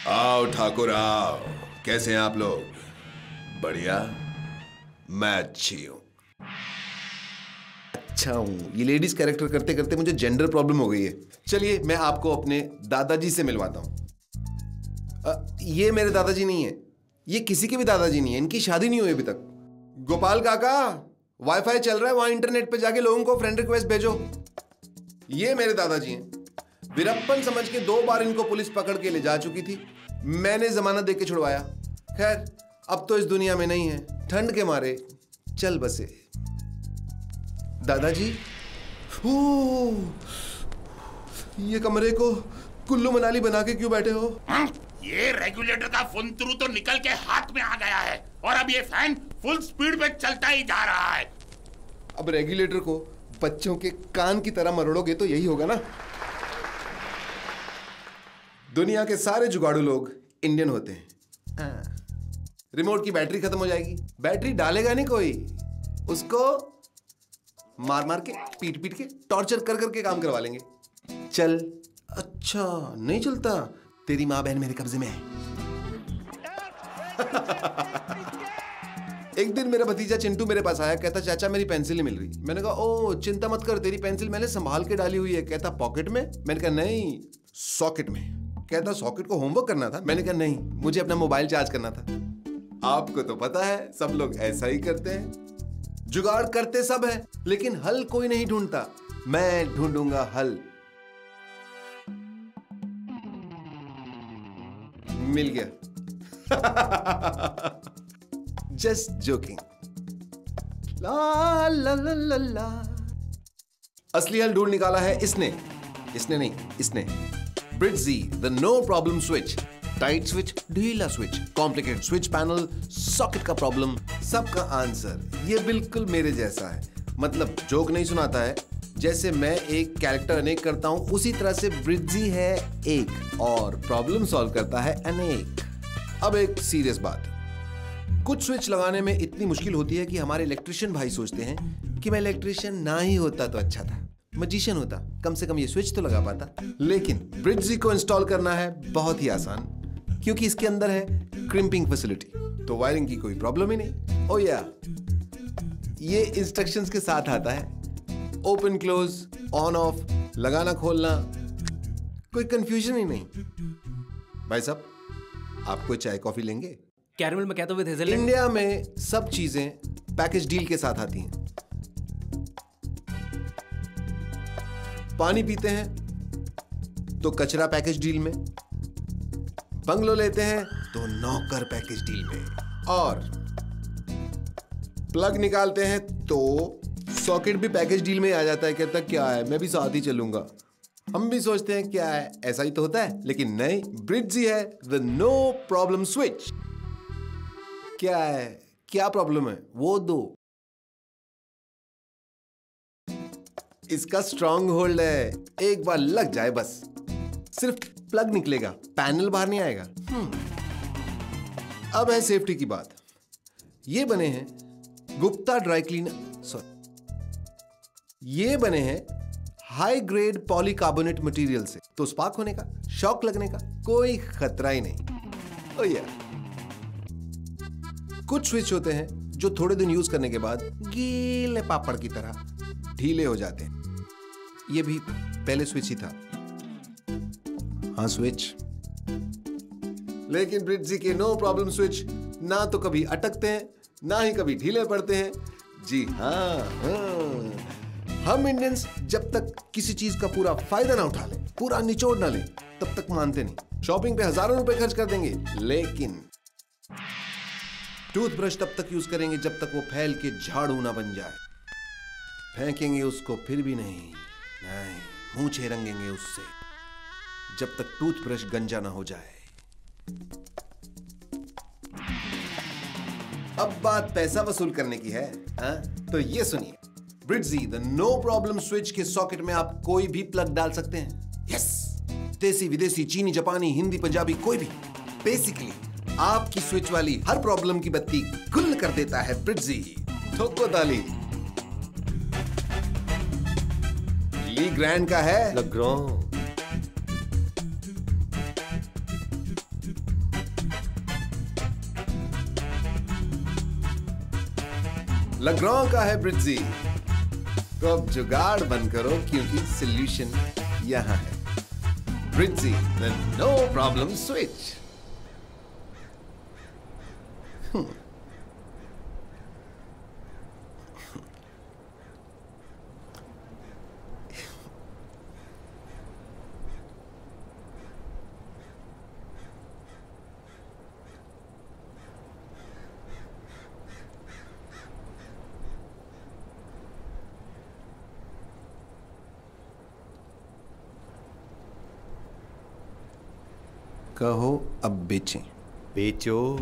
आओ ठाकुर आओ। कैसे हैं आप लोग? बढ़िया? मैं अच्छी हूं। अच्छा हूं। ये लेडीज कैरेक्टर करते करते मुझे जेंडर प्रॉब्लम हो गई है। चलिए मैं आपको अपने दादाजी से मिलवाता हूं। ये मेरे दादाजी नहीं है, ये किसी के भी दादाजी नहीं है, इनकी शादी नहीं हुई अभी तक। गोपाल काका, वाईफाई चल रहा है, वहां इंटरनेट पे जाके लोगों को फ्रेंड रिक्वेस्ट भेजो। ये मेरे दादाजी हैं। वीरप्पन समझ के 2 बार इनको पुलिस पकड़ के ले जा चुकी थी, मैंने जमानत देके छुड़वाया। खैर अब तो इस दुनिया में नहीं है, ठंड के मारे चल बसे। दादाजी, ये कमरे को कुल्लू मनाली बना के क्यों बैठे हो? ये रेगुलेटर का फुंतरू तो निकल के हाथ में आ गया है और अब ये फैन फुल स्पीड पे चलता ही जा रहा है। अब रेगुलेटर को बच्चों के कान की तरह मरोड़ोगे तो यही होगा ना। दुनिया के सारे जुगाड़ू लोग इंडियन होते हैं। रिमोट की बैटरी खत्म हो जाएगी, बैटरी डालेगा नहीं कोई, उसको मार मार के पीट पीट के टॉर्चर कर करके काम करवा लेंगे। चल। अच्छा नहीं चलता, तेरी माँ बहन मेरे कब्जे में है। एक दिन मेरा भतीजा चिंटू मेरे पास आया, कहता चाचा मेरी पेंसिल नहीं मिल रही। मैंने कहा ओ चिंता मत कर, तेरी पेंसिल मैंने संभाल के डाली हुई है। कहता पॉकेट में? मैंने कहा नहीं सॉकेट में। कहता सॉकेट को होमवर्क करना था? मैंने कहा नहीं, मुझे अपना मोबाइल चार्ज करना था। आपको तो पता है सब लोग ऐसा ही करते हैं, जुगाड़ करते सब है लेकिन हल कोई नहीं ढूंढता। मैं ढूंढूंगा हल। मिल गया। Just joking. ला ला ला ला ला। असली हल ढूंढ निकाला है इसने नहीं, इसने। ब्रिट्जी the no problem switch. Tight switch, ढीला switch, complicated switch panel, socket का प्रॉब्लम, सबका आंसर ये बिल्कुल मेरे जैसा है। मतलब जोक नहीं सुनाता है, जैसे मैं एक कैरेक्टर अनेक करता हूं उसी तरह से ब्रिट्जी है एक और प्रॉब्लम सॉल्व करता है अनेक। अब एक सीरियस बात, कुछ स्विच लगाने में इतनी मुश्किल होती है कि हमारे इलेक्ट्रिशियन भाई सोचते हैं कि मैं इलेक्ट्रिशियन ना ही होता तो अच्छा था, मजिशियन होता, कम से कम ये स्विच तो लगा पाता। लेकिन ब्रिट्जी को इंस्टॉल करना है बहुत ही आसान, क्योंकि इसके अंदर है क्रिम्पिंग फैसिलिटी, तो वायरिंग की कोई प्रॉब्लम ही नहीं। ओ या ये इंस्ट्रक्शंस के साथ आता है, ओपन क्लोज, ऑन ऑफ, लगाना खोलना, कोई कंफ्यूजन ही नहीं। भाई साहब आप कोई चाय कॉफी लेंगे? Caramel macchiato with hazelnut. India में सब चीजें पैकेज डील के साथ आती हैं। पानी पीते हैं तो कचरा पैकेज डील में, बंगलो लेते हैं तो नौकर पैकेज डील में, और प्लग निकालते हैं तो सॉकेट भी पैकेज डील में आ जाता है। कहता क्या है मैं भी साथ ही चलूंगा। हम भी सोचते हैं क्या है ऐसा ही तो होता है, लेकिन नहीं, ब्रिट्जी है द नो प्रॉब्लम स्विच। क्या है, क्या प्रॉब्लम है वो दो। इसका स्ट्रॉन्ग होल्ड है, एक बार लग जाए बस सिर्फ प्लग निकलेगा, पैनल बाहर नहीं आएगा। अब है सेफ्टी की बात। ये बने हैं गुप्ता ड्राई क्लीनर, सॉरी ये बने हैं हाई ग्रेड पॉलीकार्बोनेट मटेरियल से, तो स्पार्क होने का, शॉक लगने का कोई खतरा ही नहीं। ओ यार कुछ स्विच होते हैं जो थोड़े दिन यूज करने के बाद गीले पापड़ की तरह ढीले हो जाते हैं। ये भी पहले स्विच ही था। हाँ स्विच, लेकिन ब्रिट्जी के नो प्रॉब्लम स्विच ना तो कभी अटकते हैं ना ही कभी ढीले पड़ते हैं। जी हाँ, हम इंडियंस जब तक किसी चीज का पूरा फायदा ना उठा लें, पूरा निचोड़ ना लें, तब तक मानते नहीं। शॉपिंग पे हजारों रुपए खर्च कर देंगे, लेकिन टूथब्रश तब तक यूज करेंगे जब तक वो फैल के झाड़ू ना बन जाए। फेंकेंगे उसको फिर भी नहीं, मूंछें रंगेंगे उससे जब तक टूथब्रश गंजा ना हो जाए। अब बात पैसा वसूल करने की है, हाँ? तो ये सुनिए, ब्रिट्जी द नो प्रॉब्लम स्विच के सॉकेट में आप कोई भी प्लग डाल सकते हैं। यस, देसी विदेशी, चीनी, जापानी, हिंदी, पंजाबी, कोई भी। बेसिकली आपकी स्विच वाली हर प्रॉब्लम की बत्ती गुल कर देता है ब्रिट्जी। ठोको ताली। ली ग्रैंड का है लग्रांज। लग्रां का है ब्रिट्जी, तो अब जुगाड़ बंद करो क्योंकि सॉल्यूशन यहां है। ब्रिट्जी द नो प्रॉब्लम स्विच। कहो अब बेचें। बेचो।